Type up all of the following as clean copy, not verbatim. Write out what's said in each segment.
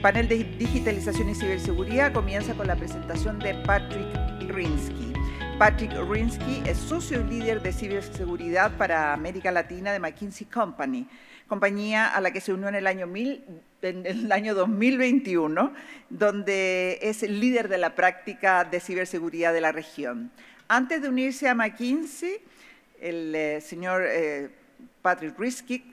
panel de digitalización y ciberseguridad comienza con la presentación de Patrick Rinsky. Patrick Rinsky es socio y líder de ciberseguridad para América Latina de McKinsey Company, compañía a la que se unió en el año 2021, donde es el líder de la práctica de ciberseguridad de la región. Antes de unirse a McKinsey, el señor Patrick Rinsky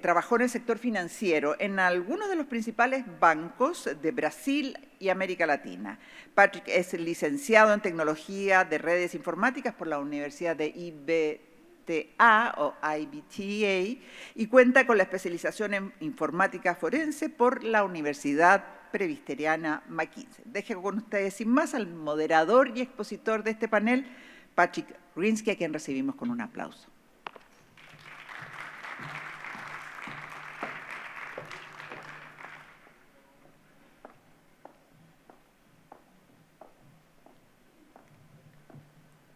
trabajó en el sector financiero en algunos de los principales bancos de Brasil y América Latina. Patrick es licenciado en Tecnología de Redes Informáticas por la Universidad de IBTA o IBTA y cuenta con la especialización en Informática Forense por la Universidad Presbiteriana McKinsey. Dejo con ustedes sin más al moderador y expositor de este panel, Patrick Rinsky, a quien recibimos con un aplauso.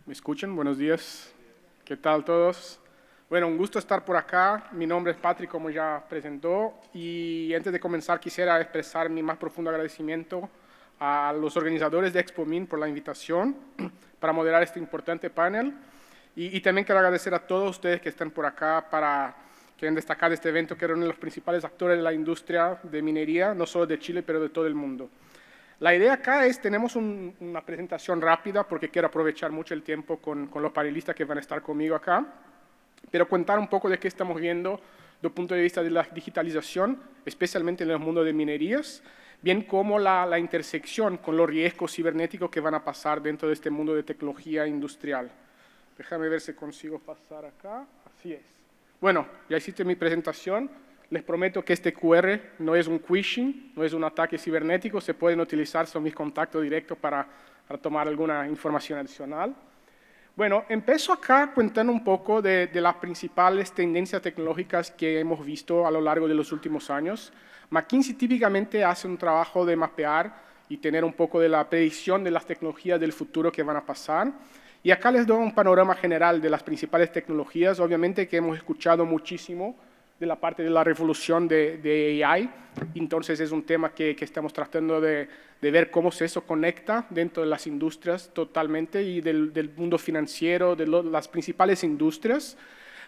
¿Me escuchan? Buenos días. ¿Qué tal todos? Bueno, un gusto estar por acá. Mi nombre es Patrick, como ya presentó. Y antes de comenzar, quisiera expresar mi más profundo agradecimiento a los organizadores de ExpoMin por la invitación para moderar este importante panel. Y también quiero agradecer a todos ustedes que están por acá para quieren destacar este evento, que era uno de los principales actores de la industria de minería, no solo de Chile, pero de todo el mundo. La idea acá es, tenemos una presentación rápida porque quiero aprovechar mucho el tiempo con los panelistas que van a estar conmigo acá, pero contar un poco de qué estamos viendo desde el punto de vista de la digitalización, especialmente en el mundo de minerías, bien como la intersección con los riesgos cibernéticos que van a pasar dentro de este mundo de tecnología industrial. Déjame ver si consigo pasar acá. Así es. Bueno, ya hiciste mi presentación. Les prometo que este QR no es un phishing, no es un ataque cibernético, se pueden utilizar, son mis contactos directos para tomar alguna información adicional. Bueno, empiezo acá contando un poco de las principales tendencias tecnológicas que hemos visto a lo largo de los últimos años. McKinsey típicamente hace un trabajo de mapear y tener un poco de la predicción de las tecnologías del futuro que van a pasar. Y acá les doy un panorama general de las principales tecnologías, obviamente que hemos escuchado muchísimo de la parte de la revolución de AI, entonces es un tema que estamos tratando de ver cómo eso conecta dentro de las industrias totalmente y del mundo financiero, de las principales industrias.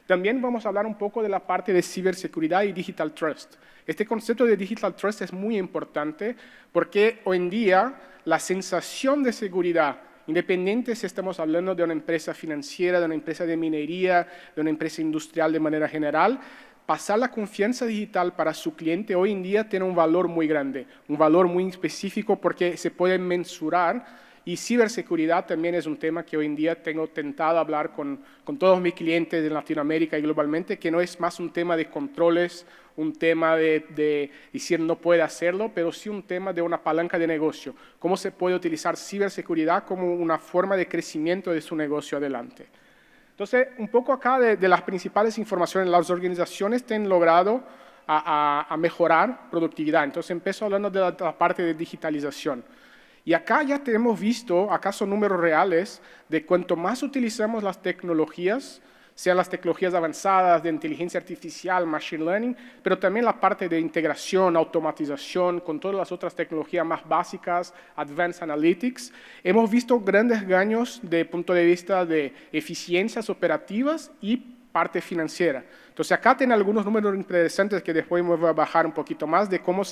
También vamos a hablar un poco de la parte de ciberseguridad y digital trust. Este concepto de digital trust es muy importante porque hoy en día la sensación de seguridad, independiente si estamos hablando de una empresa financiera, de una empresa de minería, de una empresa industrial de manera general, pasar la confianza digital para su cliente hoy en día tiene un valor muy grande, un valor muy específico porque se puede mensurar y ciberseguridad también es un tema que hoy en día tengo tentado hablar con todos mis clientes en Latinoamérica y globalmente, que no es más un tema de controles, un tema de decir no puede hacerlo, pero sí un tema de una palanca de negocio. Cómo se puede utilizar ciberseguridad como una forma de crecimiento de su negocio adelante. Entonces, un poco acá de las principales informaciones, las organizaciones han logrado a mejorar productividad. Entonces, empiezo hablando de la parte de digitalización. Y acá ya tenemos visto, acá son números reales, de cuanto más utilizamos las tecnologías, sean las tecnologías avanzadas de inteligencia artificial, machine learning, pero también la parte de integración, automatización, con todas las otras tecnologías más básicas, advanced analytics, hemos visto grandes ganos de punto de vista de eficiencias operativas y parte financiera. Entonces acá tienen algunos números interesantes que después me voy a bajar un poquito más de cómo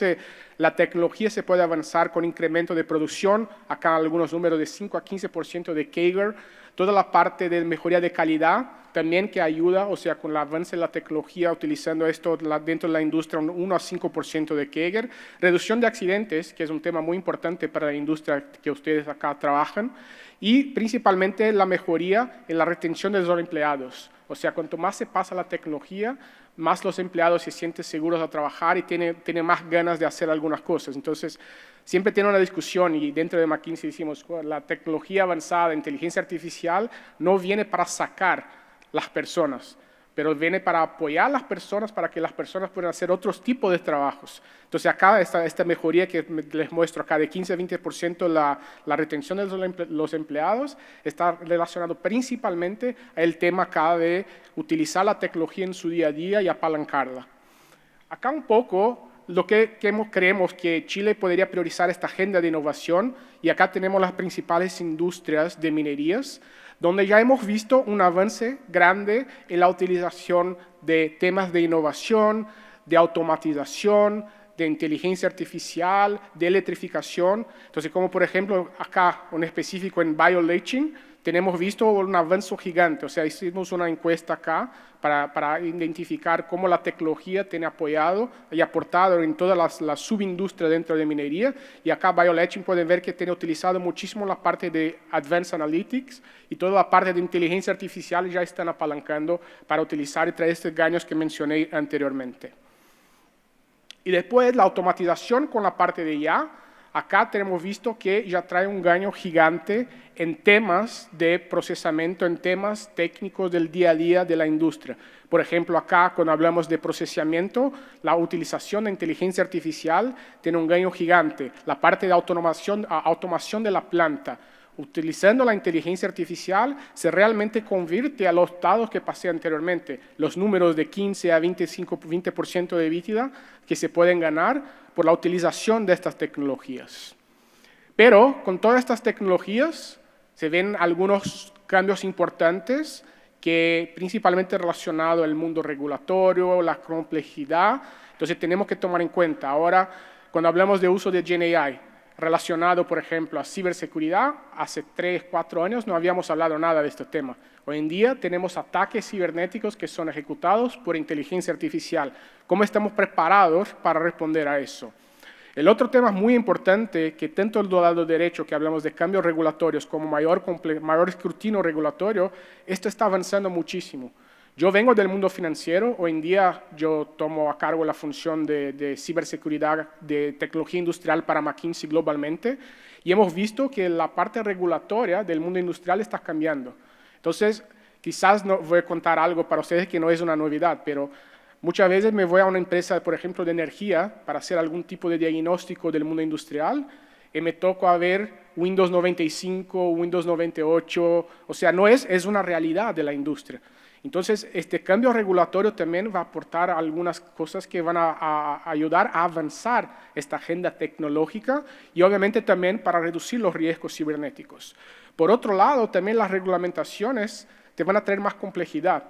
la tecnología se puede avanzar con incremento de producción, acá algunos números de 5 a 15% de CAGR, toda la parte de mejoría de calidad también que ayuda, o sea, con el avance de la tecnología, utilizando esto dentro de la industria, un 1 a 5% de CAGR, reducción de accidentes, que es un tema muy importante para la industria que ustedes acá trabajan, y principalmente la mejoría en la retención de los empleados. O sea, cuanto más se pasa la tecnología, más los empleados se sienten seguros a trabajar y tienen más ganas de hacer algunas cosas. Entonces, siempre tiene una discusión y dentro de McKinsey decimos, la tecnología avanzada, inteligencia artificial, no viene para sacar las personas, pero viene para apoyar a las personas para que las personas puedan hacer otros tipos de trabajos. Entonces acá esta mejoría que les muestro acá de 15 a 20% la retención de los empleados está relacionado principalmente al tema acá de utilizar la tecnología en su día a día y apalancarla. Acá un poco lo que creemos que Chile podría priorizar esta agenda de innovación, y acá tenemos las principales industrias de minerías, donde ya hemos visto un avance grande en la utilización de temas de innovación, de automatización, de inteligencia artificial, de electrificación. Entonces, como por ejemplo acá, en específico en bioleaching, tenemos visto un avance gigante. O sea, hicimos una encuesta acá para identificar cómo la tecnología tiene apoyado y aportado en todas las subindustrias dentro de minería. Y acá bioleaching pueden ver que tiene utilizado muchísimo la parte de Advanced Analytics, y toda la parte de inteligencia artificial ya están apalancando para utilizar y traer estos ganos que mencioné anteriormente. Y después la automatización con la parte de IA. Acá tenemos visto que ya trae un gano gigante en temas de procesamiento, en temas técnicos del día a día de la industria. Por ejemplo, acá cuando hablamos de procesamiento, la utilización de inteligencia artificial tiene un gano gigante. La parte de automación de la planta. Utilizando la inteligencia artificial se realmente convierte a los datos que pasé anteriormente, los números de 15 a 20% de EBITDA que se pueden ganar por la utilización de estas tecnologías. Pero con todas estas tecnologías se ven algunos cambios importantes que principalmente relacionados al mundo regulatorio, la complejidad. Entonces tenemos que tomar en cuenta. Ahora, cuando hablamos de uso de GenAI, relacionado, por ejemplo, a ciberseguridad, hace 3, 4 años no habíamos hablado nada de este tema. Hoy en día tenemos ataques cibernéticos que son ejecutados por inteligencia artificial. ¿Cómo estamos preparados para responder a eso? El otro tema muy importante, que tanto el lado derecho, que hablamos de cambios regulatorios, como mayor escrutinio regulatorio, esto está avanzando muchísimo. Yo vengo del mundo financiero, hoy en día yo tomo a cargo la función de ciberseguridad de tecnología industrial para McKinsey globalmente, y hemos visto que la parte regulatoria del mundo industrial está cambiando. Entonces, quizás no voy a contar algo para ustedes que no es una novedad, pero muchas veces me voy a una empresa, por ejemplo, de energía, para hacer algún tipo de diagnóstico del mundo industrial, y me toco a ver Windows 95, Windows 98, o sea, es una realidad de la industria. Entonces, este cambio regulatorio también va a aportar algunas cosas que van a ayudar a avanzar esta agenda tecnológica, y obviamente también para reducir los riesgos cibernéticos. Por otro lado, también las regulamentaciones te van a traer más complejidad.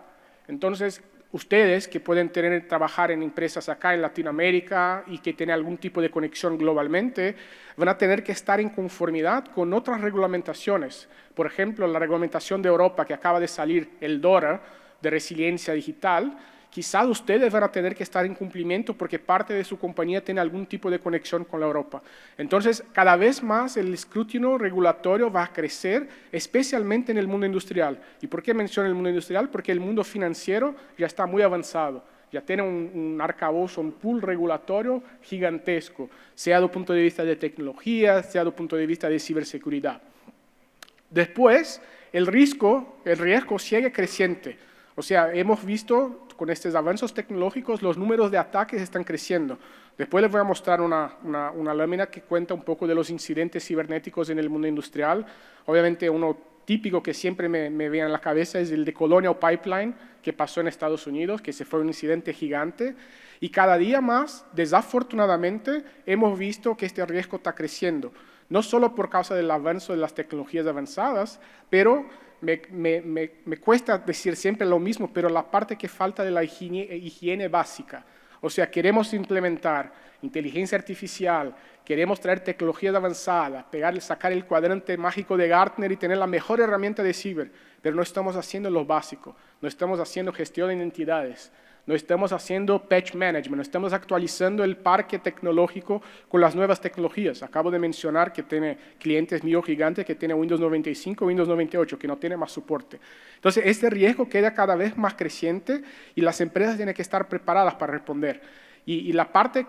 Entonces, ustedes que pueden trabajar en empresas acá en Latinoamérica y que tienen algún tipo de conexión globalmente, van a tener que estar en conformidad con otras regulamentaciones. Por ejemplo, la regulamentación de Europa que acaba de salir, el DORA, de resiliencia digital, quizás ustedes van a tener que estar en cumplimiento porque parte de su compañía tiene algún tipo de conexión con la Europa. Entonces, cada vez más el escrutinio regulatorio va a crecer, especialmente en el mundo industrial. ¿Y por qué menciono el mundo industrial? Porque el mundo financiero ya está muy avanzado. Ya tiene un arcabouzo, un pool regulatorio gigantesco, sea desde el punto de vista de tecnología, sea desde el punto de vista de ciberseguridad. Después, el riesgo sigue creciente. O sea, hemos visto con estos avances tecnológicos los números de ataques están creciendo. Después les voy a mostrar una lámina que cuenta un poco de los incidentes cibernéticos en el mundo industrial. Obviamente uno típico que siempre me viene a la cabeza es el de Colonial Pipeline, que pasó en Estados Unidos, que se fue un incidente gigante. Y cada día más, desafortunadamente, hemos visto que este riesgo está creciendo. No solo por causa del avance de las tecnologías avanzadas, pero me cuesta decir siempre lo mismo, pero la parte que falta de la higiene básica. O sea, queremos implementar inteligencia artificial, queremos traer tecnologías avanzadas, sacar el cuadrante mágico de Gartner y tener la mejor herramienta de ciber, pero no estamos haciendo lo básico, no estamos haciendo gestión de identidades, no estamos haciendo patch management, no estamos actualizando el parque tecnológico con las nuevas tecnologías. Acabo de mencionar que tiene clientes míos gigantes que tienen Windows 95, Windows 98, que no tiene más soporte. Entonces, este riesgo queda cada vez más creciente y las empresas tienen que estar preparadas para responder. Y la parte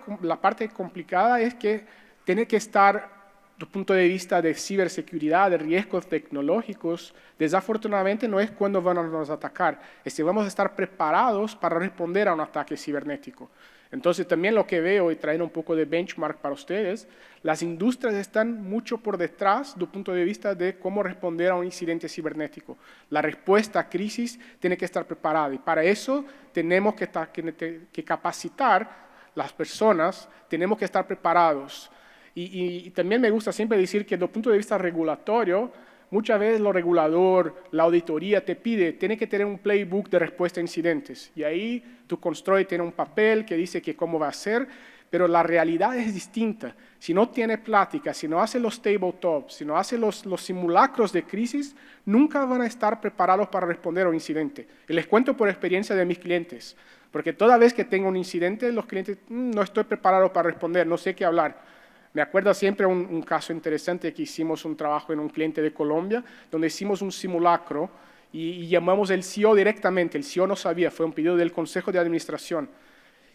complicada es que tiene que estar, desde el punto de vista de ciberseguridad, de riesgos tecnológicos, desafortunadamente no es cuando van a nos atacar, es que vamos a estar preparados para responder a un ataque cibernético. Entonces también lo que veo, y trayendo un poco de benchmark para ustedes, las industrias están mucho por detrás desde el punto de vista de cómo responder a un incidente cibernético. La respuesta a crisis tiene que estar preparada y para eso tenemos que capacitar las personas, tenemos que estar preparados. Y también me gusta siempre decir que desde el punto de vista regulatorio, muchas veces lo regulador, la auditoría te pide, tiene que tener un playbook de respuesta a incidentes. Y ahí tu construye tiene un papel que dice que cómo va a ser, pero la realidad es distinta. Si no tiene plática, si no hace los tabletops, si no hace los simulacros de crisis, nunca van a estar preparados para responder a un incidente. Y les cuento por experiencia de mis clientes, porque toda vez que tengo un incidente, los clientes, no estoy preparado para responder, no sé qué hablar. Me acuerdo siempre un caso interesante que hicimos un trabajo en un cliente de Colombia, donde hicimos un simulacro y llamamos al CEO directamente. El CEO no sabía, fue un pedido del Consejo de Administración.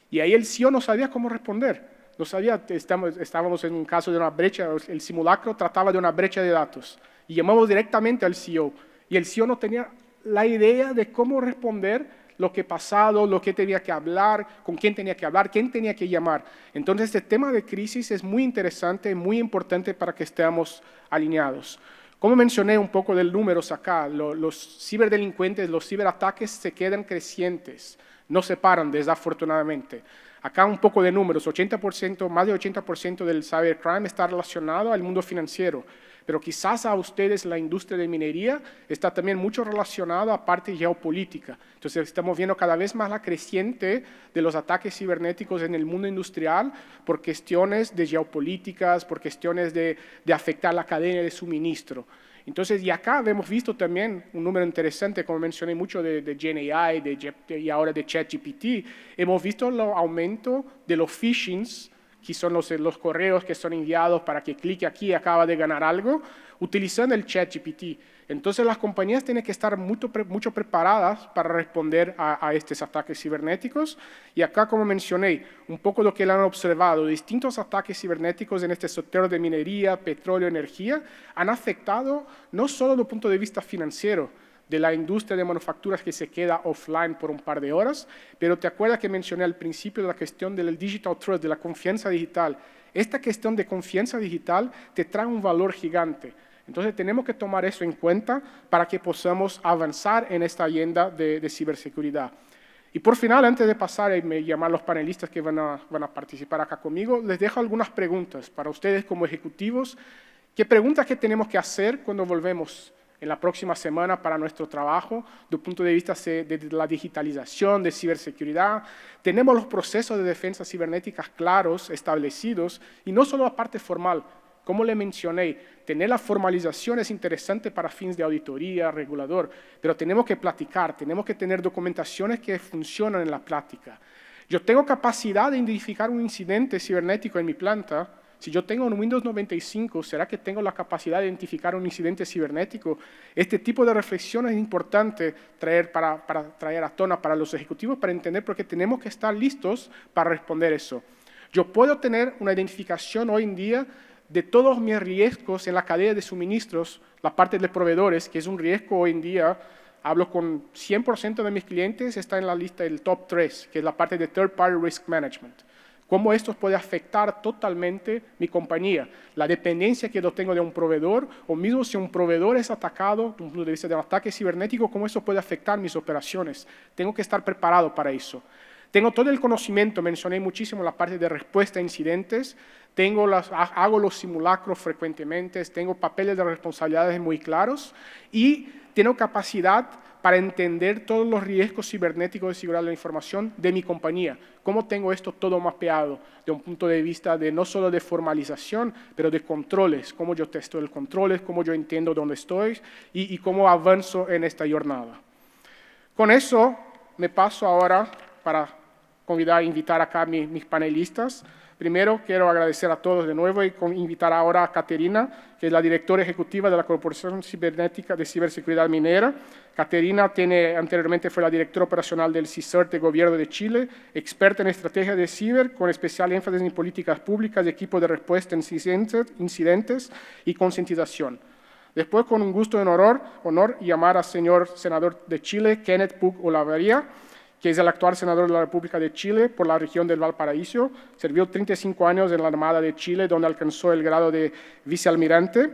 Y ahí el CEO no sabía cómo responder. No sabía, estábamos en un caso de una brecha, el simulacro trataba de una brecha de datos. Y llamamos directamente al CEO. Y el CEO no tenía la idea de cómo responder lo que pasado, lo que tenía que hablar, con quién tenía que hablar, quién tenía que llamar. Entonces, este tema de crisis es muy interesante, muy importante para que estemos alineados. Como mencioné un poco de números acá, los ciberdelincuentes, los ciberataques se quedan crecientes, no se paran desafortunadamente. Acá un poco de números, 80%, más de 80% del cybercrime está relacionado al mundo financiero. Pero quizás a ustedes la industria de minería está también mucho relacionada a parte geopolítica. Entonces estamos viendo cada vez más la creciente de los ataques cibernéticos en el mundo industrial por cuestiones de geopolíticas, por cuestiones de afectar la cadena de suministro. Entonces, y acá hemos visto también un número interesante, como mencioné mucho de GenAI y ahora de ChatGPT, hemos visto el aumento de los phishings, que son los correos que son enviados para que clique aquí y acaba de ganar algo, utilizando el ChatGPT. Entonces las compañías tienen que estar mucho preparadas para responder a estos ataques cibernéticos. Y acá, como mencioné, un poco lo que han observado, distintos ataques cibernéticos en este sector de minería, petróleo, energía, han afectado no solo desde el punto de vista financiero, de la industria de manufacturas que se queda offline por un par de horas, pero te acuerdas que mencioné al principio de la cuestión del digital trust, de la confianza digital. Esta cuestión de confianza digital te trae un valor gigante. Entonces tenemos que tomar eso en cuenta para que podamos avanzar en esta agenda de ciberseguridad. Y por final, antes de pasar y llamar a los panelistas que van a participar acá conmigo, les dejo algunas preguntas para ustedes como ejecutivos. ¿Qué preguntas que tenemos que hacer cuando volvemos en la próxima semana para nuestro trabajo, desde el punto de vista de la digitalización, de ciberseguridad? Tenemos los procesos de defensa cibernética claros, establecidos, y no solo la parte formal. Como le mencioné, tener la formalización es interesante para fines de auditoría, regulador, pero tenemos que platicar, tenemos que tener documentaciones que funcionan en la práctica. Yo tengo capacidad de identificar un incidente cibernético en mi planta. Si yo tengo un Windows 95, ¿será que tengo la capacidad de identificar un incidente cibernético? Este tipo de reflexión es importante traer a tona para los ejecutivos para entender, porque tenemos que estar listos para responder eso. Yo puedo tener una identificación hoy en día de todos mis riesgos en la cadena de suministros, la parte de proveedores, que es un riesgo hoy en día. Hablo con 100% de mis clientes, está en la lista del top 3, que es la parte de Third Party Risk Management. Cómo esto puede afectar totalmente mi compañía, la dependencia que yo tengo de un proveedor, o mismo si un proveedor es atacado, desde un punto de vista de un ataque cibernético, cómo eso puede afectar mis operaciones. Tengo que estar preparado para eso. Tengo todo el conocimiento, mencioné muchísimo la parte de respuesta a incidentes, hago los simulacros frecuentemente, tengo papeles de responsabilidades muy claros y tengo capacidad para entender todos los riesgos cibernéticos de seguridad de la información de mi compañía. Cómo tengo esto todo mapeado de un punto de vista de no solo de formalización, pero de controles, cómo yo testo el controles, cómo yo entiendo dónde estoy y cómo avanzo en esta jornada. Con eso me paso ahora para invitar acá a mis panelistas. Primero, quiero agradecer a todos de nuevo y invitar ahora a Caterina, que es la directora ejecutiva de la Corporación Cibernética de Ciberseguridad Minera. Caterina anteriormente fue la directora operacional del CISERT de Gobierno de Chile, experta en estrategia de ciber, con especial énfasis en políticas públicas de equipo de respuesta en incidentes y concientización. Después, con un gusto y honor llamar al señor senador de Chile, Kenneth Pug Olavarría, que es el actual senador de la República de Chile por la región del Valparaíso. Sirvió 35 años en la Armada de Chile, donde alcanzó el grado de vicealmirante.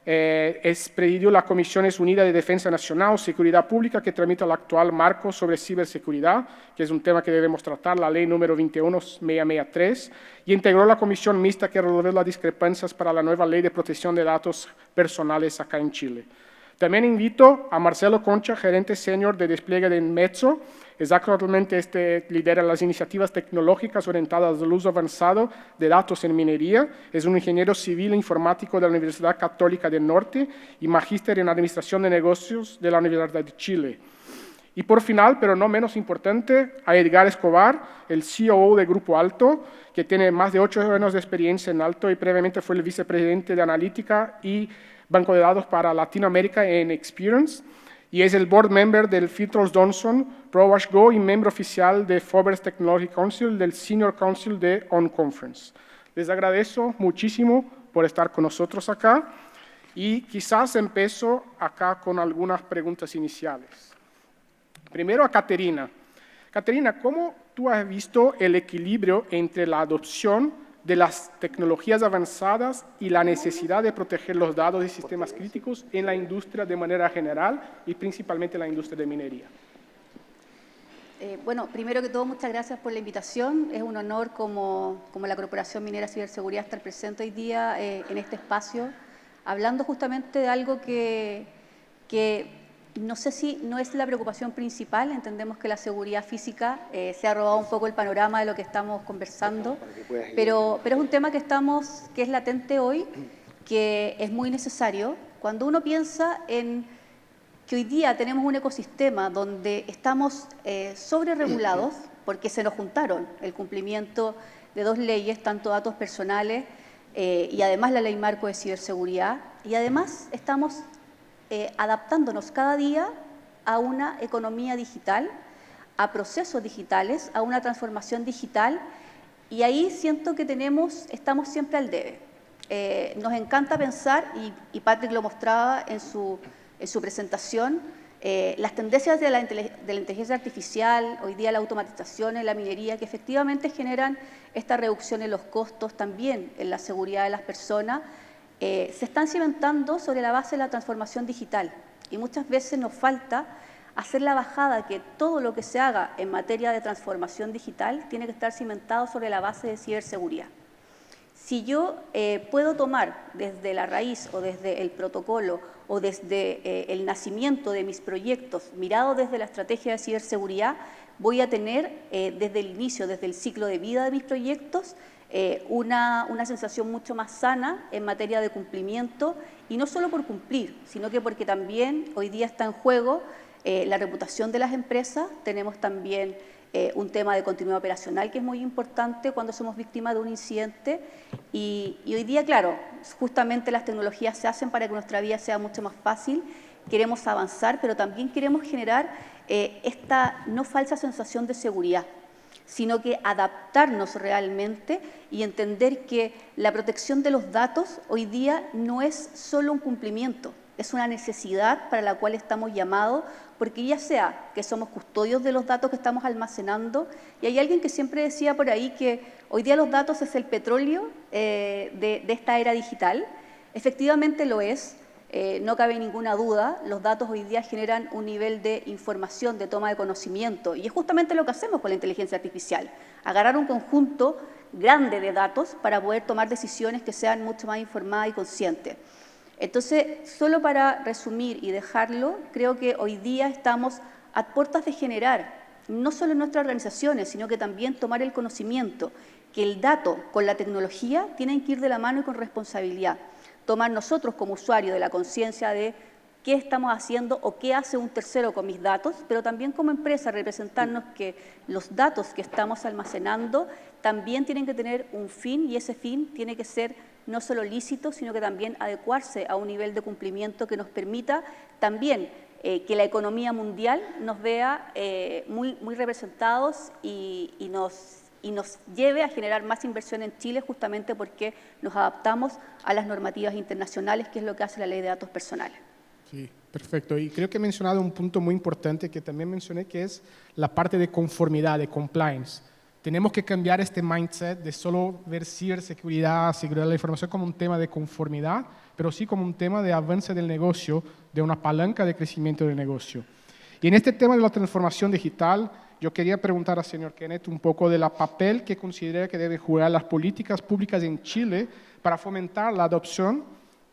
presidió la Comisiones Unidas de Defensa Nacional, Seguridad Pública, que tramita el actual marco sobre ciberseguridad, que es un tema que debemos tratar, la ley número 21663, y integró la comisión mixta que resolvió las discrepancias para la nueva ley de protección de datos personales acá en Chile. También invito a Marcelo Concha, gerente senior de despliegue de Metso. Actualmente lidera las iniciativas tecnológicas orientadas al uso avanzado de datos en minería. Es un ingeniero civil informático de la Universidad Católica del Norte y magíster en Administración de Negocios de la Universidad de Chile. Y por final, pero no menos importante, a Edgar Escobar, el COO de Grupo Alto, que tiene más de 8 años de experiencia en Alto y previamente fue el vicepresidente de Analítica y Banco de Datos para Latinoamérica en Experience, y es el board member del Fitros Johnson, ProWash Go y miembro oficial de Forbes Technology Council, del Senior Council de On Conference. Les agradezco muchísimo por estar con nosotros acá y quizás empiezo acá con algunas preguntas iniciales. Primero a Caterina. Caterina, ¿cómo tú has visto el equilibrio entre la adopción de las tecnologías avanzadas y la necesidad de proteger los datos y sistemas críticos en la industria de manera general y principalmente en la industria de minería? Bueno, primero que todo, muchas gracias por la invitación. Es un honor como la Corporación Minera Ciberseguridad estar presente hoy día en este espacio, hablando justamente de algo que no sé si no es la preocupación principal. Entendemos que la seguridad física se ha robado un poco el panorama de lo que estamos conversando, pero es un tema que es latente hoy, que es muy necesario. Cuando uno piensa en que hoy día tenemos un ecosistema donde estamos sobreregulados, porque se nos juntaron el cumplimiento de 2 leyes, tanto datos personales y además la Ley Marco de Ciberseguridad, y además estamos adaptándonos cada día a una economía digital, a procesos digitales, a una transformación digital, y ahí siento que estamos siempre al debe. Nos encanta pensar, y Patrick lo mostraba en su presentación, las tendencias de la inteligencia artificial, hoy día la automatización en la minería, que efectivamente generan esta reducción en los costos, también en la seguridad de las personas, se están cimentando sobre la base de la transformación digital, y muchas veces nos falta hacer la bajada que todo lo que se haga en materia de transformación digital tiene que estar cimentado sobre la base de ciberseguridad. Si yo puedo tomar desde la raíz o desde el protocolo o desde el nacimiento de mis proyectos, mirado desde la estrategia de ciberseguridad, voy a tener desde el inicio, desde el ciclo de vida de mis proyectos, una sensación mucho más sana en materia de cumplimiento, y no solo por cumplir, sino que porque también hoy día está en juego la reputación de las empresas. Tenemos también un tema de continuidad operacional que es muy importante cuando somos víctimas de un incidente, y hoy día, claro, justamente las tecnologías se hacen para que nuestra vida sea mucho más fácil. Queremos avanzar, pero también queremos generar esta no falsa sensación de seguridad, sino que adaptarnos realmente y entender que la protección de los datos hoy día no es solo un cumplimiento, es una necesidad para la cual estamos llamados, porque ya sea que somos custodios de los datos que estamos almacenando, y hay alguien que siempre decía por ahí que hoy día los datos es el petróleo de esta era digital. Efectivamente lo es. No cabe ninguna duda, los datos hoy día generan un nivel de información, de toma de conocimiento, y es justamente lo que hacemos con la inteligencia artificial, agarrar un conjunto grande de datos para poder tomar decisiones que sean mucho más informadas y conscientes. Entonces, solo para resumir y dejarlo, creo que hoy día estamos a puertas de generar, no solo en nuestras organizaciones, sino que también tomar el conocimiento, que el dato con la tecnología tienen que ir de la mano y con responsabilidad. Tomar nosotros como usuarios de la conciencia de qué estamos haciendo o qué hace un tercero con mis datos, pero también como empresa representarnos que los datos que estamos almacenando también tienen que tener un fin, y ese fin tiene que ser no solo lícito, sino que también adecuarse a un nivel de cumplimiento que nos permita también que la economía mundial nos vea muy representados y nos lleve a generar más inversión en Chile, justamente porque nos adaptamos a las normativas internacionales, que es lo que hace la Ley de Datos Personales. Sí, perfecto. Y creo que he mencionado un punto muy importante que también mencioné, que es la parte de conformidad, de compliance. Tenemos que cambiar este mindset de solo ver ciberseguridad, seguridad de la información como un tema de conformidad, pero sí como un tema de avance del negocio, de una palanca de crecimiento del negocio. Y en este tema de la transformación digital, yo quería preguntar al señor Kenneth un poco del papel que considera que deben jugar las políticas públicas en Chile para fomentar la adopción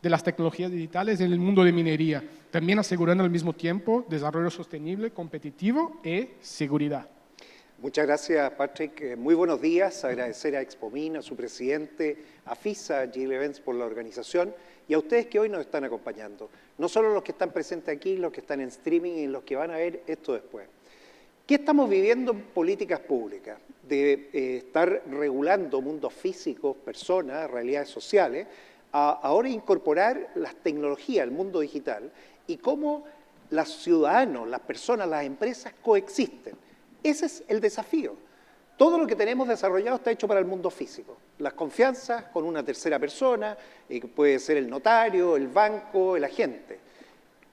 de las tecnologías digitales en el mundo de minería, también asegurando al mismo tiempo desarrollo sostenible, competitivo y seguridad. Muchas gracias, Patrick. Muy buenos días. Agradecer a Expomin, a su presidente, a FISA, a Chile Events por la organización y a ustedes que hoy nos están acompañando. No solo los que están presentes aquí, los que están en streaming y los que van a ver esto después. ¿Qué estamos viviendo en políticas públicas? De estar regulando mundos físicos, personas, realidades sociales, a ahora incorporar las tecnologías, el mundo digital, y cómo los ciudadanos, las personas, las empresas coexisten. Ese es el desafío. Todo lo que tenemos desarrollado está hecho para el mundo físico. Las confianzas con una tercera persona, puede ser el notario, el banco, el agente.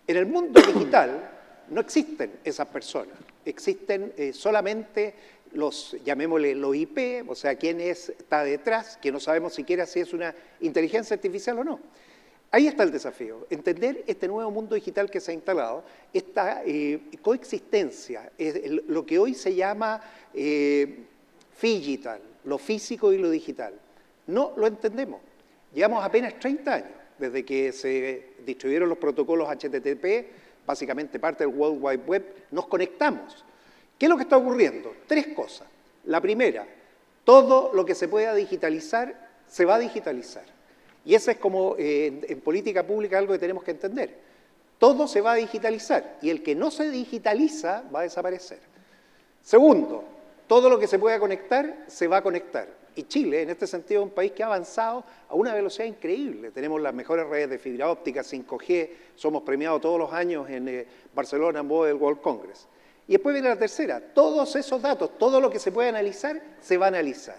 En el mundo digital no existen esas personas. Existen solamente llamémosle los IP, o sea, quién está detrás, que no sabemos siquiera si es una inteligencia artificial o no. Ahí está el desafío, entender este nuevo mundo digital que se ha instalado, esta coexistencia, lo que hoy se llama phygital, lo físico y lo digital. No lo entendemos. Llevamos apenas 30 años desde que se distribuyeron los protocolos HTTP, básicamente parte del World Wide Web, nos conectamos. ¿Qué es lo que está ocurriendo? 3 cosas. La primera, todo lo que se pueda digitalizar, se va a digitalizar. Y eso es como en política pública algo que tenemos que entender. Todo se va a digitalizar y el que no se digitaliza va a desaparecer. Segundo, todo lo que se pueda conectar, se va a conectar. Y Chile, en este sentido, es un país que ha avanzado a una velocidad increíble. Tenemos las mejores redes de fibra óptica, 5G, somos premiados todos los años en Barcelona, Mobile World Congress. Y después viene la tercera, todos esos datos, todo lo que se puede analizar, se va a analizar.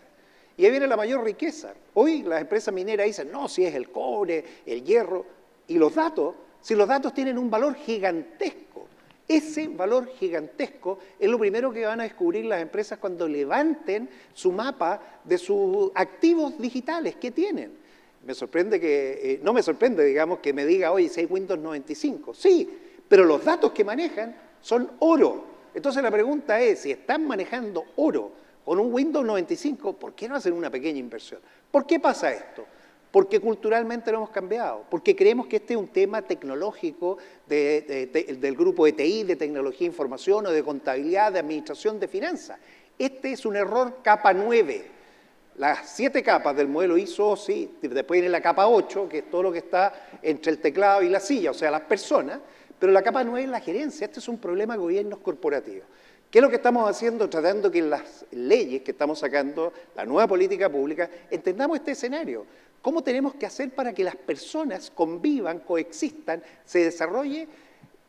Y ahí viene la mayor riqueza. Hoy las empresas mineras dicen, no, si es el cobre, el hierro, y los datos, si los datos tienen un valor gigantesco. Ese valor gigantesco es lo primero que van a descubrir las empresas cuando levanten su mapa de sus activos digitales que tienen. Me sorprende que, no me sorprende, digamos, que me diga, oye, si hay Windows 95. Sí, pero los datos que manejan son oro. Entonces la pregunta es, si están manejando oro con un Windows 95, ¿por qué no hacen una pequeña inversión? ¿Por qué pasa esto? Porque culturalmente lo hemos cambiado, porque creemos que este es un tema tecnológico del grupo de TI, de tecnología de información o de contabilidad, de administración de finanzas. Este es un error capa 9. Las 7 capas del modelo ISO, sí, después viene la capa 8, que es todo lo que está entre el teclado y la silla, o sea, las personas, pero la capa 9 es la gerencia. Este es un problema de gobiernos corporativos. ¿Qué es lo que estamos haciendo? Tratando que en las leyes que estamos sacando, la nueva política pública, entendamos este escenario. ¿Cómo tenemos que hacer para que las personas convivan, coexistan, se desarrolle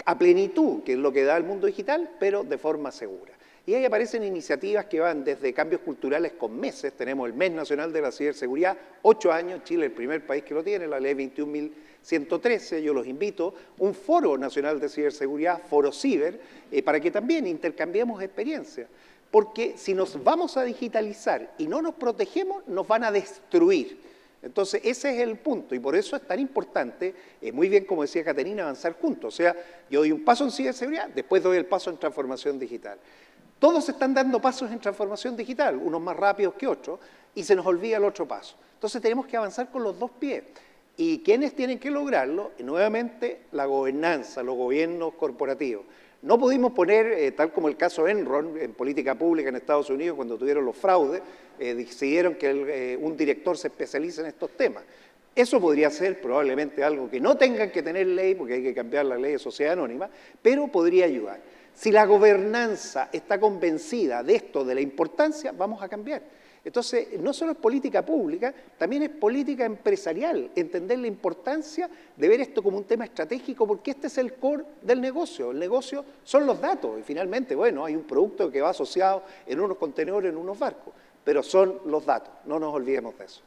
a plenitud, que es lo que da el mundo digital, pero de forma segura? Y ahí aparecen iniciativas que van desde cambios culturales con meses. Tenemos el Mes Nacional de la Ciberseguridad, 8 años, Chile es el primer país que lo tiene, la ley 21.113, yo los invito, un foro nacional de ciberseguridad, Foro Ciber, para que también intercambiemos experiencias. Porque si nos vamos a digitalizar y no nos protegemos, nos van a destruir. Entonces, ese es el punto, y por eso es tan importante, muy bien como decía Caterina, avanzar juntos. O sea, yo doy un paso en ciberseguridad, después doy el paso en transformación digital. Todos están dando pasos en transformación digital, unos más rápidos que otros, y se nos olvida el otro paso. Entonces tenemos que avanzar con los 2 pies. ¿Y quiénes tienen que lograrlo? Y nuevamente, la gobernanza, los gobiernos corporativos. No pudimos poner, tal como el caso Enron, en política pública en Estados Unidos, cuando tuvieron los fraudes, decidieron que un director se especialice en estos temas. Eso podría ser probablemente algo que no tengan que tener ley, porque hay que cambiar la ley de sociedad anónima, pero podría ayudar. Si la gobernanza está convencida de esto, de la importancia, vamos a cambiar. Entonces, no solo es política pública, también es política empresarial, entender la importancia de ver esto como un tema estratégico, porque este es el core del negocio. El negocio son los datos, y finalmente, bueno, hay un producto que va asociado en unos contenedores, en unos barcos, pero son los datos, no nos olvidemos de eso.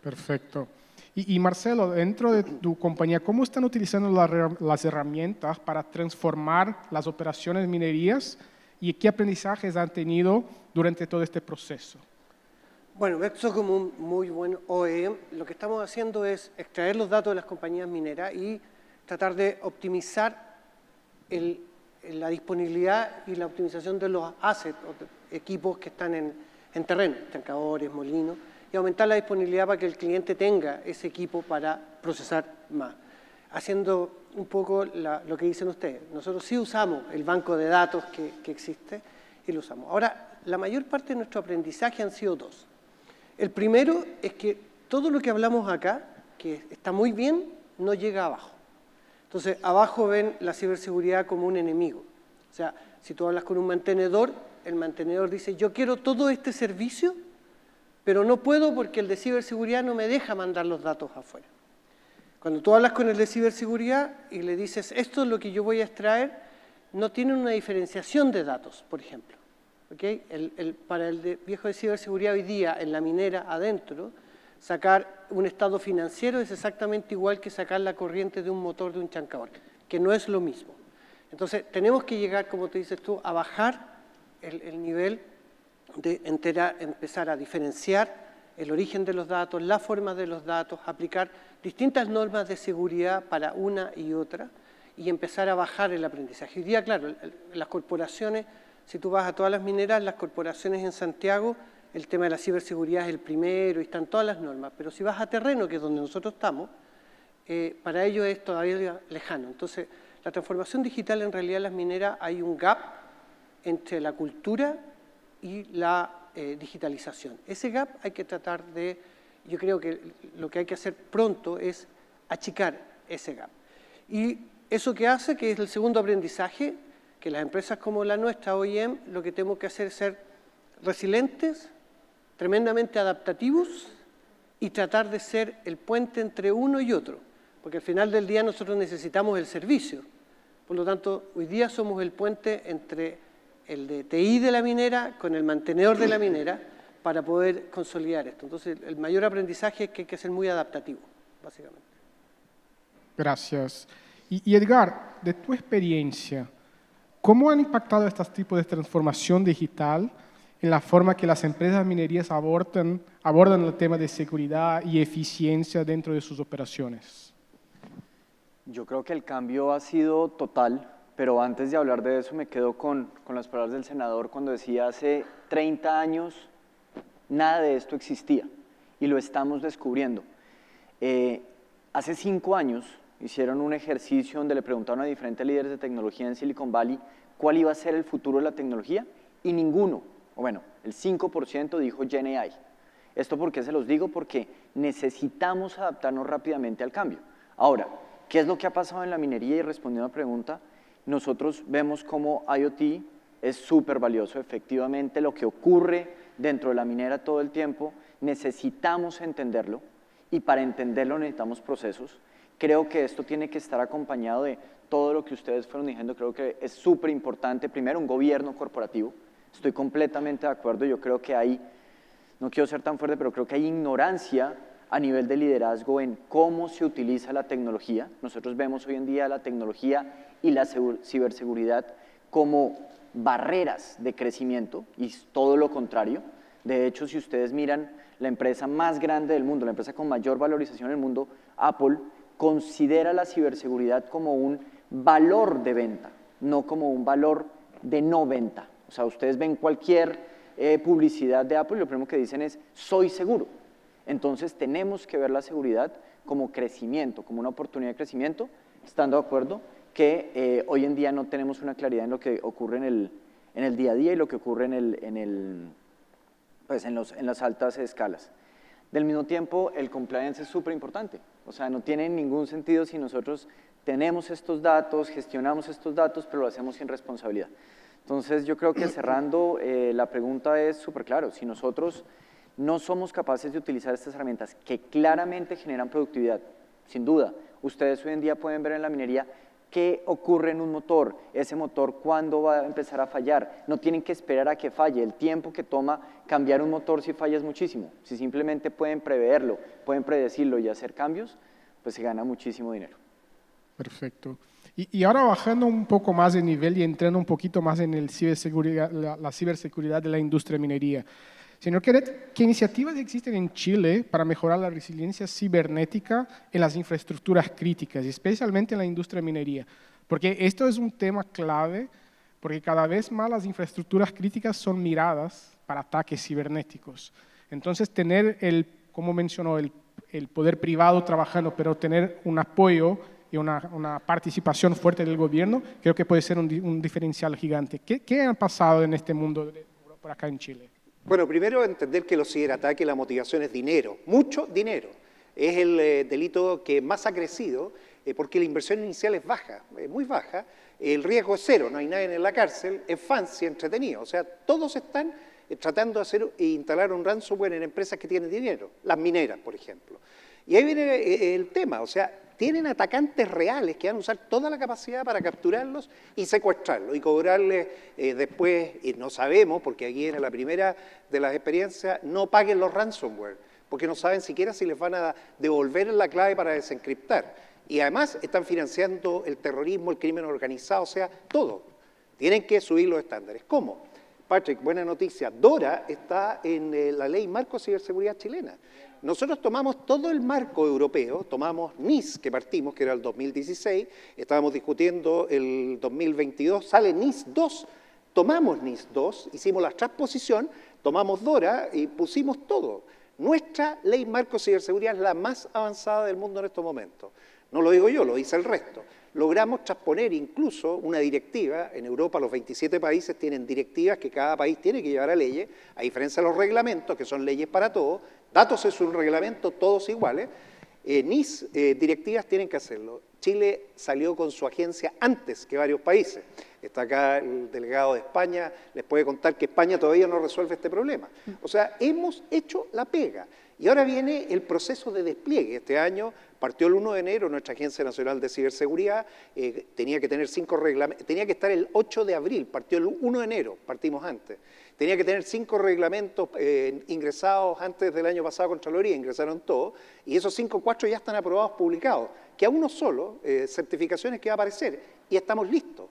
Perfecto. Y Marcelo, dentro de tu compañía, ¿cómo están utilizando las herramientas para transformar las operaciones minerías y qué aprendizajes han tenido durante todo este proceso? Bueno, Bexo como un muy buen OEM, lo que estamos haciendo es extraer los datos de las compañías mineras y tratar de optimizar la disponibilidad y la optimización de los assets, o de equipos que están en terreno, tancadores, molinos, y aumentar la disponibilidad para que el cliente tenga ese equipo para procesar más. Haciendo un poco lo que dicen ustedes. Nosotros sí usamos el banco de datos que existe y lo usamos. Ahora, la mayor parte de nuestro aprendizaje han sido dos. El primero es que todo lo que hablamos acá, que está muy bien, no llega abajo. Entonces, abajo ven la ciberseguridad como un enemigo. O sea, si tú hablas con un mantenedor, el mantenedor dice, yo quiero todo este servicio, pero no puedo porque el de ciberseguridad no me deja mandar los datos afuera. Cuando tú hablas con el de ciberseguridad y le dices, esto es lo que yo voy a extraer, no tienen una diferenciación de datos, por ejemplo. ¿Okay? Para el viejo de ciberseguridad hoy día, en la minera adentro, sacar un estado financiero es exactamente igual que sacar la corriente de un motor de un chancador, que no es lo mismo. Entonces, tenemos que llegar, como te dices tú, a bajar el nivel de empezar a diferenciar el origen de los datos, la forma de los datos, aplicar distintas normas de seguridad para una y otra y empezar a bajar el aprendizaje. Hoy día, claro, las corporaciones, si tú vas a todas las mineras, las corporaciones en Santiago, el tema de la ciberseguridad es el primero y están todas las normas, pero si vas a terreno, que es donde nosotros estamos, para ellos es todavía lejano. Entonces, la transformación digital en realidad en las mineras hay un gap entre la cultura y la digitalización. Ese gap hay que tratar de, yo creo que lo que hay que hacer pronto es achicar ese gap. Y eso que hace, que es el segundo aprendizaje, que las empresas como la nuestra, OEM, lo que tenemos que hacer es ser resilientes, tremendamente adaptativos y tratar de ser el puente entre uno y otro, porque al final del día nosotros necesitamos el servicio. Por lo tanto, hoy día somos el puente entre el de TI de la minera con el mantenedor de la minera para poder consolidar esto. Entonces, el mayor aprendizaje es que hay que ser muy adaptativo, básicamente. Gracias. Y Edgar, de tu experiencia, ¿cómo han impactado estos tipos de transformación digital en la forma que las empresas minerías abordan el tema de seguridad y eficiencia dentro de sus operaciones? Yo creo que el cambio ha sido total, pero antes de hablar de eso me quedo con las palabras del senador cuando decía hace 30 años nada de esto existía y lo estamos descubriendo. Hace 5 años hicieron un ejercicio donde le preguntaron a diferentes líderes de tecnología en Silicon Valley cuál iba a ser el futuro de la tecnología y ninguno, o bueno, el 5% dijo GenAI. ¿Esto por qué se los digo? Porque necesitamos adaptarnos rápidamente al cambio. Ahora, ¿qué es lo que ha pasado en la minería? Y respondiendo a la pregunta, nosotros vemos cómo IoT es súper valioso. Efectivamente, lo que ocurre dentro de la minera todo el tiempo, necesitamos entenderlo y para entenderlo necesitamos procesos. Creo que esto tiene que estar acompañado de todo lo que ustedes fueron diciendo. Creo que es súper importante, primero, un gobierno corporativo. Estoy completamente de acuerdo. Yo creo que hay, no quiero ser tan fuerte, pero creo que hay ignorancia a nivel de liderazgo en cómo se utiliza la tecnología. Nosotros vemos hoy en día la tecnología y la ciberseguridad como barreras de crecimiento y es todo lo contrario. De hecho, si ustedes miran la empresa más grande del mundo, la empresa con mayor valorización en el mundo, Apple, considera la ciberseguridad como un valor de venta, no como un valor de no venta. O sea, ustedes ven cualquier publicidad de Apple y lo primero que dicen es, soy seguro. Entonces, tenemos que ver la seguridad como crecimiento, como una oportunidad de crecimiento, estando de acuerdo que hoy en día no tenemos una claridad en lo que ocurre en el día a día y lo que ocurre en las altas escalas. Del mismo tiempo, el compliance es súper importante. O sea, no tiene ningún sentido si nosotros tenemos estos datos, gestionamos estos datos, pero lo hacemos sin responsabilidad. Entonces, yo creo que cerrando, la pregunta es súper claro. Si nosotros no somos capaces de utilizar estas herramientas que claramente generan productividad, sin duda, ustedes hoy en día pueden ver en la minería qué ocurre en un motor, ese motor cuándo va a empezar a fallar, no tienen que esperar a que falle, el tiempo que toma cambiar un motor si falla es muchísimo, si simplemente pueden preverlo, pueden predecirlo y hacer cambios, pues se gana muchísimo dinero. Perfecto. Y ahora bajando un poco más de nivel y entrando un poquito más en la ciberseguridad de la industria minería. Señor Queret, ¿qué iniciativas existen en Chile para mejorar la resiliencia cibernética en las infraestructuras críticas, especialmente en la industria de minería? Porque esto es un tema clave, porque cada vez más las infraestructuras críticas son miradas para ataques cibernéticos. Entonces, tener, como mencionó, el poder privado trabajando, pero tener un apoyo y una participación fuerte del gobierno, creo que puede ser un diferencial gigante. ¿Qué ha pasado en este mundo por acá en Chile? Bueno, primero entender que los ciberataques, la motivación es dinero, mucho dinero. Es el delito que más ha crecido porque la inversión inicial es baja, muy baja. El riesgo es cero, no hay nadie en la cárcel, es fancy, entretenido. O sea, todos están tratando de hacer e instalar un ransomware en empresas que tienen dinero, las mineras, por ejemplo. Y ahí viene el tema, o sea, tienen atacantes reales que van a usar toda la capacidad para capturarlos y secuestrarlos y cobrarles después, y no sabemos, porque aquí viene la primera de las experiencias, no paguen los ransomware, porque no saben siquiera si les van a devolver la clave para desencriptar. Y además están financiando el terrorismo, el crimen organizado, o sea, todo. Tienen que subir los estándares. ¿Cómo? Patrick, buena noticia. DORA está en la ley marco de ciberseguridad chilena. Nosotros tomamos todo el marco europeo, tomamos NIS, que partimos, que era el 2016, estábamos discutiendo el 2022, sale NIS 2, tomamos NIS 2, hicimos la transposición, tomamos DORA y pusimos todo. Nuestra ley marco de ciberseguridad es la más avanzada del mundo en estos momentos. No lo digo yo, lo dice el resto. Logramos transponer incluso una directiva. En Europa los 27 países tienen directivas que cada país tiene que llevar a leyes, a diferencia de los reglamentos, que son leyes para todos. Datos es un reglamento, todos iguales. NIS, directivas tienen que hacerlo. Chile salió con su agencia antes que varios países. Está acá el delegado de España, les puede contar que España todavía no resuelve este problema. O sea, hemos hecho la pega. Y ahora viene el proceso de despliegue. Este año partió el 1 de enero nuestra Agencia Nacional de Ciberseguridad, tenía que tener 5 reglamentos, tenía que estar el 8 de abril, partió el 1 de enero, partimos antes. Tenía que tener 5 reglamentos ingresados antes del año pasado a Contraloría, ingresaron todos, y esos 4 ya están aprobados, publicados. Queda uno solo, certificaciones que va a aparecer, y estamos listos.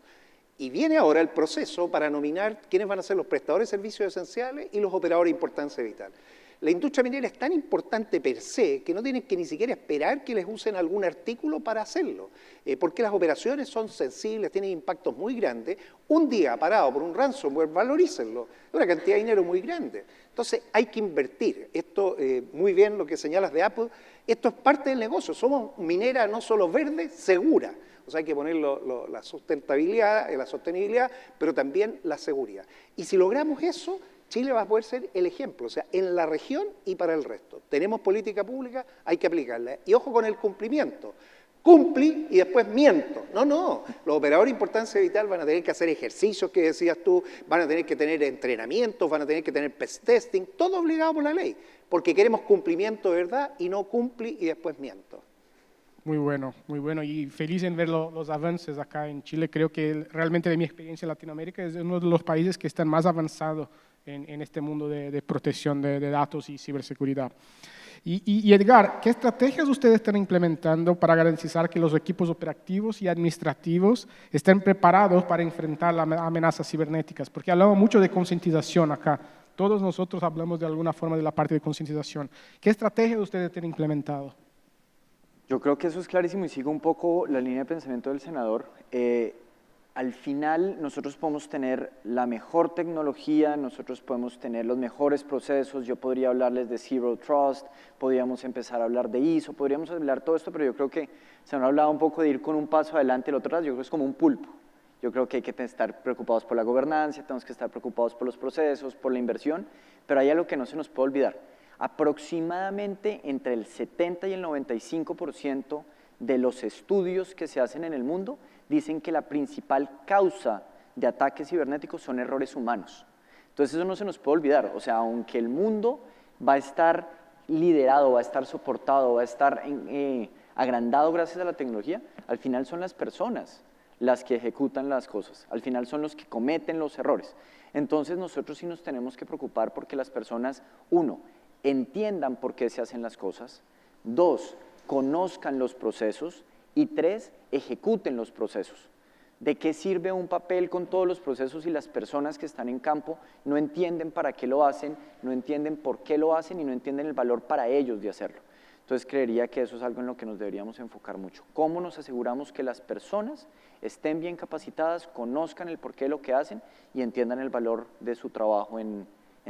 Y viene ahora el proceso para nominar quiénes van a ser los prestadores de servicios esenciales y los operadores de importancia vital. La industria minera es tan importante per se que no tienen que ni siquiera esperar que les usen algún artículo para hacerlo, porque las operaciones son sensibles, tienen impactos muy grandes. Un día parado por un ransomware, valorícenlo, es una cantidad de dinero muy grande. Entonces hay que invertir. Esto, muy bien lo que señalas de Apple, esto es parte del negocio. Somos minera no solo verde, segura. O sea, hay que poner la sustentabilidad, la sostenibilidad, pero también la seguridad. Y si logramos eso, Chile va a poder ser el ejemplo, o sea, en la región y para el resto. Tenemos política pública, hay que aplicarla. Y ojo con el cumplimiento. Cumplí y después miento. No. Los operadores de importancia vital van a tener que hacer ejercicios que decías tú, van a tener que tener entrenamientos, van a tener que tener pest testing, todo obligado por la ley, porque queremos cumplimiento de verdad y no cumplí y después miento. Muy bueno y feliz en ver los avances acá en Chile. Creo que realmente de mi experiencia en Latinoamérica es uno de los países que están más avanzados en este mundo de protección de datos y ciberseguridad. Y Edgar, ¿qué estrategias ustedes están implementando para garantizar que los equipos operativos y administrativos estén preparados para enfrentar las amenazas cibernéticas? Porque hablamos mucho de concientización acá. Todos nosotros hablamos de alguna forma de la parte de concientización. ¿Qué estrategias ustedes tienen implementado? Yo creo que eso es clarísimo y sigo un poco la línea de pensamiento del senador. Al final nosotros podemos tener la mejor tecnología, nosotros podemos tener los mejores procesos, yo podría hablarles de Zero Trust, podríamos empezar a hablar de ISO, podríamos hablar todo esto, pero yo creo que se nos ha hablado un poco de ir con un paso adelante, el otro lado, yo creo que es como un pulpo. Yo creo que hay que estar preocupados por la gobernanza, tenemos que estar preocupados por los procesos, por la inversión, pero hay algo que no se nos puede olvidar. Aproximadamente entre el 70 y el 95% de los estudios que se hacen en el mundo dicen que la principal causa de ataques cibernéticos son errores humanos. Entonces eso no se nos puede olvidar, o sea, aunque el mundo va a estar liderado, va a estar soportado, va a estar agrandado gracias a la tecnología, al final son las personas las que ejecutan las cosas, al final son los que cometen los errores. Entonces nosotros sí nos tenemos que preocupar porque las personas, 1, entiendan por qué se hacen las cosas, 2, conozcan los procesos y 3, ejecuten los procesos. ¿De qué sirve un papel con todos los procesos y las personas que están en campo no entienden para qué lo hacen, no entienden por qué lo hacen y no entienden el valor para ellos de hacerlo? Entonces creería que eso es algo en lo que nos deberíamos enfocar mucho. ¿Cómo nos aseguramos que las personas estén bien capacitadas, conozcan el porqué de lo que hacen y entiendan el valor de su trabajo en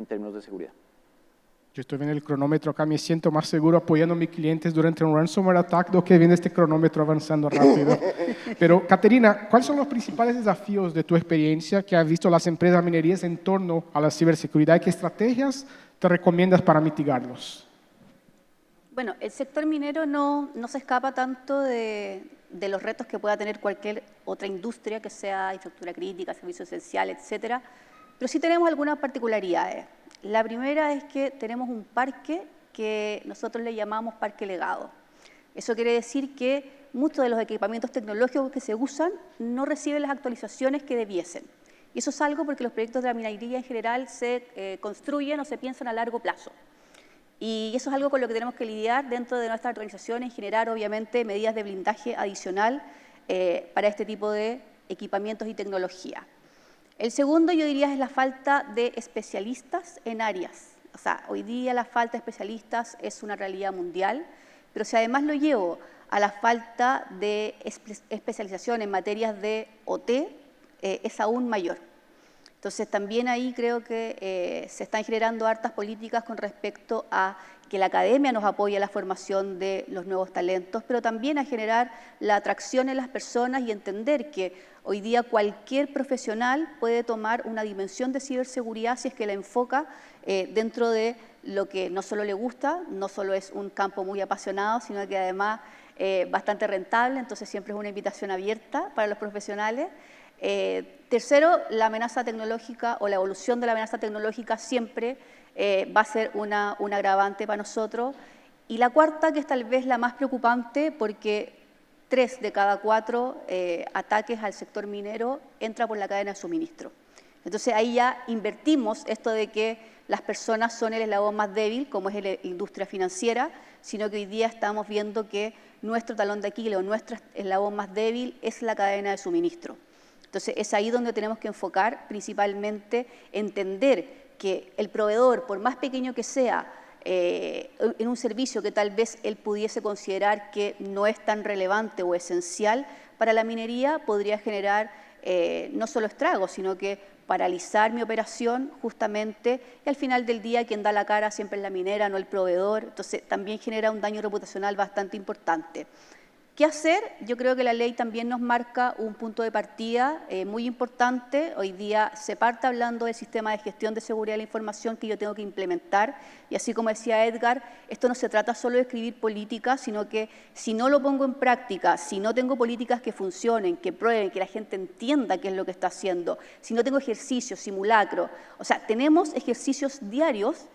términos de seguridad? Yo estoy viendo el cronómetro acá, me siento más seguro apoyando a mis clientes durante un ransomware attack do que viendo este cronómetro avanzando rápido. Pero, Caterina, ¿cuáles son los principales desafíos de tu experiencia que has visto las empresas minerías en torno a la ciberseguridad y qué estrategias te recomiendas para mitigarlos? Bueno, el sector minero no se escapa tanto de los retos que pueda tener cualquier otra industria que sea infraestructura crítica, servicio esencial, etcétera, pero sí tenemos algunas particularidades. La primera es que tenemos un parque que nosotros le llamamos parque legado. Eso quiere decir que muchos de los equipamientos tecnológicos que se usan no reciben las actualizaciones que debiesen. Y eso es algo porque los proyectos de la minería en general se construyen o se piensan a largo plazo. Y eso es algo con lo que tenemos que lidiar dentro de nuestras organizaciones y generar, obviamente, medidas de blindaje adicional para este tipo de equipamientos y tecnología. El segundo, yo diría, es la falta de especialistas en áreas. O sea, hoy día la falta de especialistas es una realidad mundial, pero si además lo llevo a la falta de especialización en materias de OT, es aún mayor. Entonces, también ahí creo que se están generando hartas políticas con respecto a que la academia nos apoye a la formación de los nuevos talentos, pero también a generar la atracción en las personas y entender que hoy día cualquier profesional puede tomar una dimensión de ciberseguridad si es que la enfoca dentro de lo que no solo le gusta, no solo es un campo muy apasionado, sino que además bastante rentable, entonces siempre es una invitación abierta para los profesionales. Tercero, la amenaza tecnológica o la evolución de la amenaza tecnológica siempre va a ser un agravante para nosotros. Y la cuarta, que es tal vez la más preocupante, porque 3 de cada 4 ataques al sector minero entra por la cadena de suministro. Entonces ahí ya invertimos esto de que las personas son el eslabón más débil, como es la industria financiera, sino que hoy día estamos viendo que nuestro talón de Aquiles o nuestro eslabón más débil es la cadena de suministro. Entonces, es ahí donde tenemos que enfocar principalmente, entender que el proveedor, por más pequeño que sea, en un servicio que tal vez él pudiese considerar que no es tan relevante o esencial para la minería, podría generar no solo estragos, sino que paralizar mi operación justamente, y al final del día quien da la cara siempre es la minera, no el proveedor. Entonces, también genera un daño reputacional bastante importante. ¿Qué hacer? Yo creo que la ley también nos marca un punto de partida muy importante. Hoy día se parte hablando del sistema de gestión de seguridad de la información que yo tengo que implementar. Y así como decía Edgar, esto no se trata solo de escribir políticas, sino que si no lo pongo en práctica, si no tengo políticas que funcionen, que prueben, que la gente entienda qué es lo que está haciendo, si no tengo ejercicios, simulacros, o sea, tenemos ejercicios diarios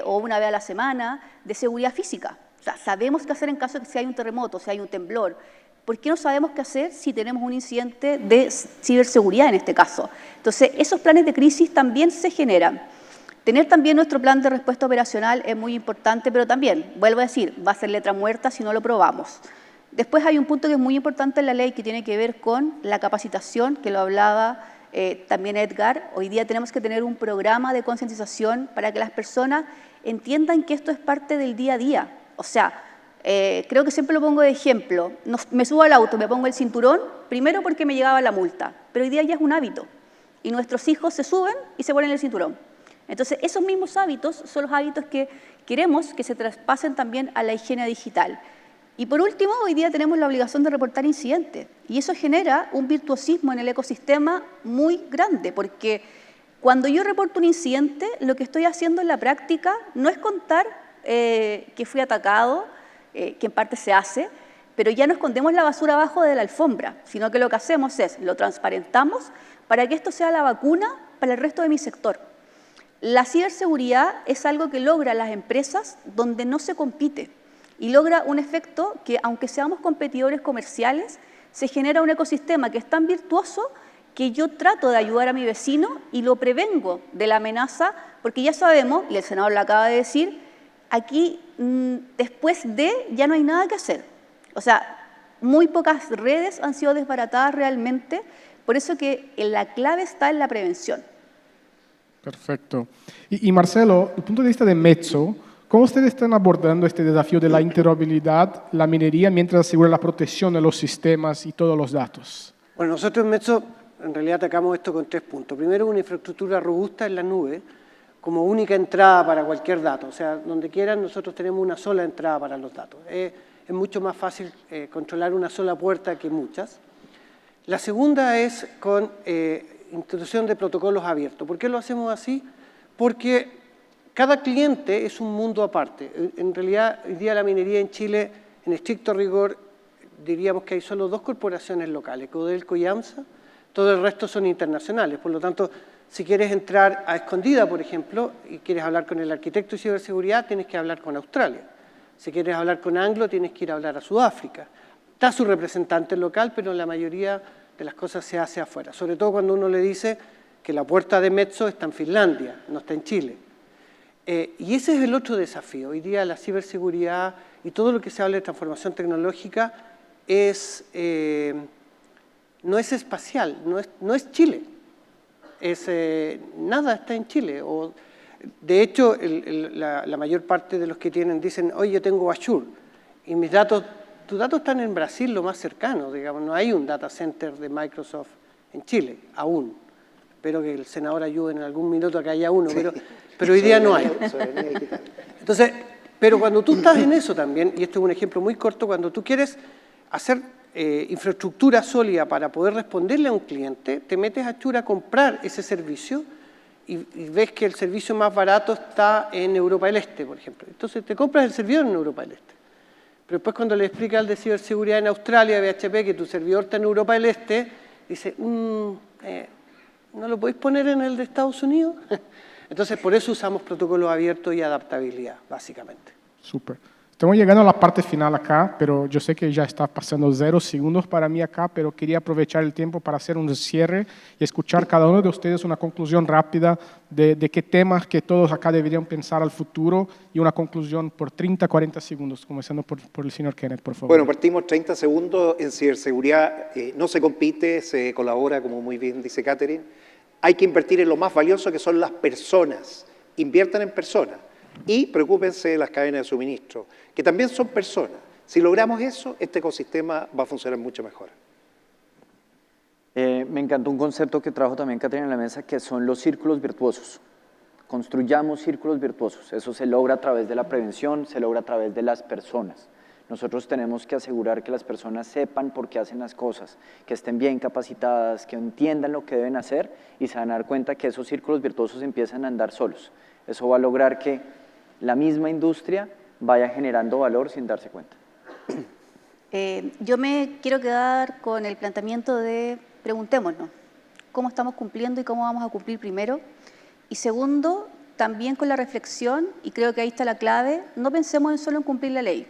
o una vez a la semana de seguridad física. O sea, sabemos qué hacer en caso de que si hay un terremoto, si hay un temblor. ¿Por qué no sabemos qué hacer si tenemos un incidente de ciberseguridad en este caso? Entonces, esos planes de crisis también se generan. Tener también nuestro plan de respuesta operacional es muy importante, pero también, vuelvo a decir, va a ser letra muerta si no lo probamos. Después hay un punto que es muy importante en la ley que tiene que ver con la capacitación, que lo hablaba también Edgar. Hoy día tenemos que tener un programa de concientización para que las personas entiendan que esto es parte del día a día. O sea, creo que siempre lo pongo de ejemplo. Me subo al auto, me pongo el cinturón, primero porque me llegaba la multa, pero hoy día ya es un hábito. Y nuestros hijos se suben y se ponen el cinturón. Entonces, esos mismos hábitos son los hábitos que queremos que se traspasen también a la higiene digital. Y por último, hoy día tenemos la obligación de reportar incidentes. Y eso genera un virtuosismo en el ecosistema muy grande, porque cuando yo reporto un incidente, lo que estoy haciendo en la práctica no es contar que fui atacado, que en parte se hace, pero ya no escondemos la basura abajo de la alfombra, sino que lo que hacemos es, lo transparentamos para que esto sea la vacuna para el resto de mi sector. La ciberseguridad es algo que logra las empresas donde no se compite y logra un efecto que, aunque seamos competidores comerciales, se genera un ecosistema que es tan virtuoso que yo trato de ayudar a mi vecino y lo prevengo de la amenaza, porque ya sabemos, y el senador lo acaba de decir, aquí después de ya no hay nada que hacer. O sea, muy pocas redes han sido desbaratadas realmente, por eso que la clave está en la prevención. Perfecto. Y Marcelo, desde el punto de vista de Metso, ¿cómo ustedes están abordando este desafío de la interoperabilidad, la minería, mientras aseguran la protección de los sistemas y todos los datos? Bueno, nosotros en Metso en realidad atacamos esto con 3 puntos. Primero, una infraestructura robusta en la nube, como única entrada para cualquier dato. O sea, donde quieran, nosotros tenemos una sola entrada para los datos. Es mucho más fácil controlar una sola puerta que muchas. La segunda es con introducción de protocolos abiertos. ¿Por qué lo hacemos así? Porque cada cliente es un mundo aparte. En realidad, hoy día la minería en Chile, en estricto rigor, diríamos que hay solo 2 corporaciones locales, Codelco y AMSA, todo el resto son internacionales. Por lo tanto, si quieres entrar a Escondida, por ejemplo, y quieres hablar con el arquitecto de ciberseguridad, tienes que hablar con Australia. Si quieres hablar con Anglo, tienes que ir a hablar a Sudáfrica. Está su representante local, pero la mayoría de las cosas se hace afuera. Sobre todo cuando uno le dice que la puerta de Metso está en Finlandia, no está en Chile. Y ese es el otro desafío. Hoy día la ciberseguridad y todo lo que se habla de transformación tecnológica no es espacial, no es Chile. Nada está en Chile. De hecho, la mayor parte de los que dicen, oye, yo tengo Azure y tus datos están en Brasil, lo más cercano, digamos, no hay un data center de Microsoft en Chile, aún. Espero que el senador ayude en algún minuto a que haya uno, sí, pero hoy día no hay. Entonces, pero cuando tú estás en eso también, y esto es un ejemplo muy corto, cuando tú quieres hacer infraestructura sólida para poder responderle a un cliente, te metes a Azure a comprar ese servicio y ves que el servicio más barato está en Europa del Este, por ejemplo. Entonces te compras el servidor en Europa del Este. Pero después cuando le explica al de ciberseguridad en Australia, BHP, que tu servidor está en Europa del Este, dice, ¿no lo podéis poner en el de Estados Unidos? Entonces por eso usamos protocolos abiertos y adaptabilidad, básicamente. Súper. Estamos llegando a la parte final acá, pero yo sé que ya está pasando 0 segundos para mí acá, pero quería aprovechar el tiempo para hacer un cierre y escuchar cada uno de ustedes una conclusión rápida de qué temas que todos acá deberían pensar al futuro y una conclusión por 30, 40 segundos, comenzando por el señor Kenneth, por favor. Bueno, partimos 30 segundos. En ciberseguridad no se compite, se colabora, como muy bien dice Catherine. Hay que invertir en lo más valioso, que son las personas. Inviertan en personas. Y preocúpense de las cadenas de suministro, que también son personas. Si logramos eso, este ecosistema va a funcionar mucho mejor. Me encantó un concepto que trajo también Catherine en la mesa, que son los círculos virtuosos. Construyamos círculos virtuosos. Eso se logra a través de la prevención, se logra a través de las personas. Nosotros tenemos que asegurar que las personas sepan por qué hacen las cosas, que estén bien capacitadas, que entiendan lo que deben hacer y se van a dar cuenta que esos círculos virtuosos empiezan a andar solos. Eso va a lograr que la misma industria vaya generando valor sin darse cuenta. Yo me quiero quedar con el planteamiento de preguntémonos cómo estamos cumpliendo y cómo vamos a cumplir primero. Y segundo, también con la reflexión, y creo que ahí está la clave, no pensemos solo en cumplir la ley.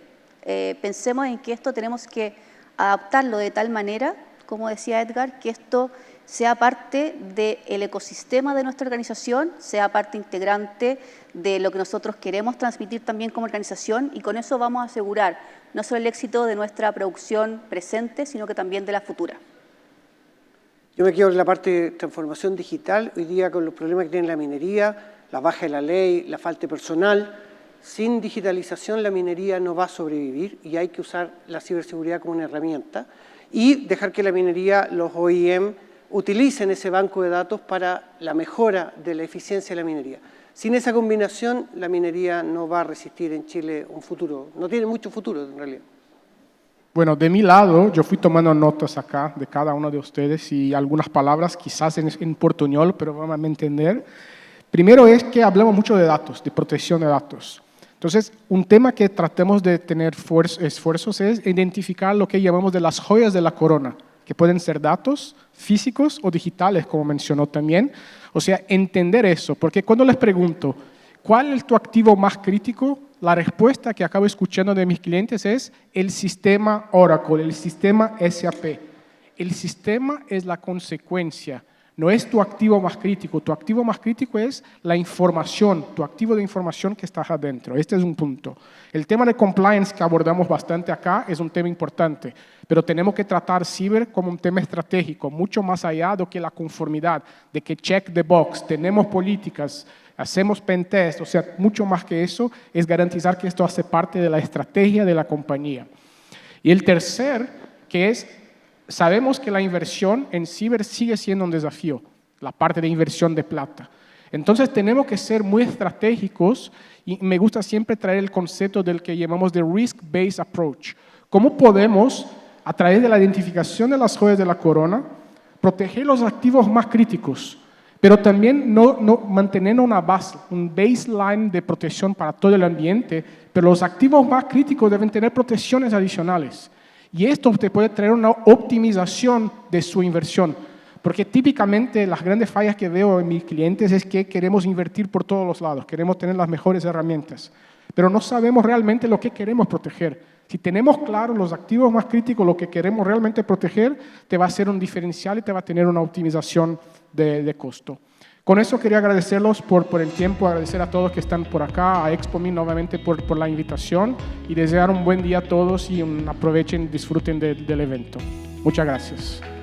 Pensemos en que esto tenemos que adaptarlo de tal manera, como decía Edgar, que esto sea parte del ecosistema de nuestra organización, sea parte integrante de lo que nosotros queremos transmitir también como organización, y con eso vamos a asegurar no solo el éxito de nuestra producción presente, sino que también de la futura. Yo me quedo en la parte de transformación digital. Hoy día, con los problemas que tiene la minería, la baja de la ley, la falta de personal, sin digitalización la minería no va a sobrevivir y hay que usar la ciberseguridad como una herramienta y dejar que la minería, los OEM, utilicen ese banco de datos para la mejora de la eficiencia de la minería. Sin esa combinación, la minería no va a resistir en Chile un futuro, no tiene mucho futuro en realidad. Bueno, de mi lado, yo fui tomando notas acá de cada uno de ustedes y algunas palabras quizás en portuñol, pero vamos a entender. Primero es que hablamos mucho de datos, de protección de datos. Entonces, un tema que tratemos de tener esfuerzos es identificar lo que llamamos de las joyas de la corona, que pueden ser datos físicos o digitales, como mencionó también. O sea, entender eso, porque cuando les pregunto, ¿cuál es tu activo más crítico? La respuesta que acabo escuchando de mis clientes es el sistema Oracle, el sistema SAP. El sistema es la consecuencia, No es tu activo más crítico. Tu activo más crítico es la información, tu activo de información que estás adentro. Este es un punto. El tema de compliance que abordamos bastante acá es un tema importante, pero tenemos que tratar ciber como un tema estratégico, mucho más allá de que la conformidad, de que check the box, tenemos políticas, hacemos pentest, o sea, mucho más que eso, es garantizar que esto hace parte de la estrategia de la compañía. Y el tercer, que es, sabemos que la inversión en ciber sigue siendo un desafío, la parte de inversión de plata. Entonces tenemos que ser muy estratégicos y me gusta siempre traer el concepto del que llamamos de risk-based approach. ¿Cómo podemos, a través de la identificación de las joyas de la corona, proteger los activos más críticos, pero también no mantener una base, un baseline de protección para todo el ambiente, pero los activos más críticos deben tener protecciones adicionales. Y esto te puede traer una optimización de su inversión, porque típicamente las grandes fallas que veo en mis clientes es que queremos invertir por todos los lados, queremos tener las mejores herramientas, pero no sabemos realmente lo que queremos proteger. Si tenemos claro los activos más críticos, lo que queremos realmente proteger, te va a ser un diferencial y te va a tener una optimización de costo. Con eso quería agradecerlos por el tiempo, agradecer a todos que están por acá, a Expo.me nuevamente por la invitación y desear un buen día a todos y aprovechen, disfruten del evento. Muchas gracias.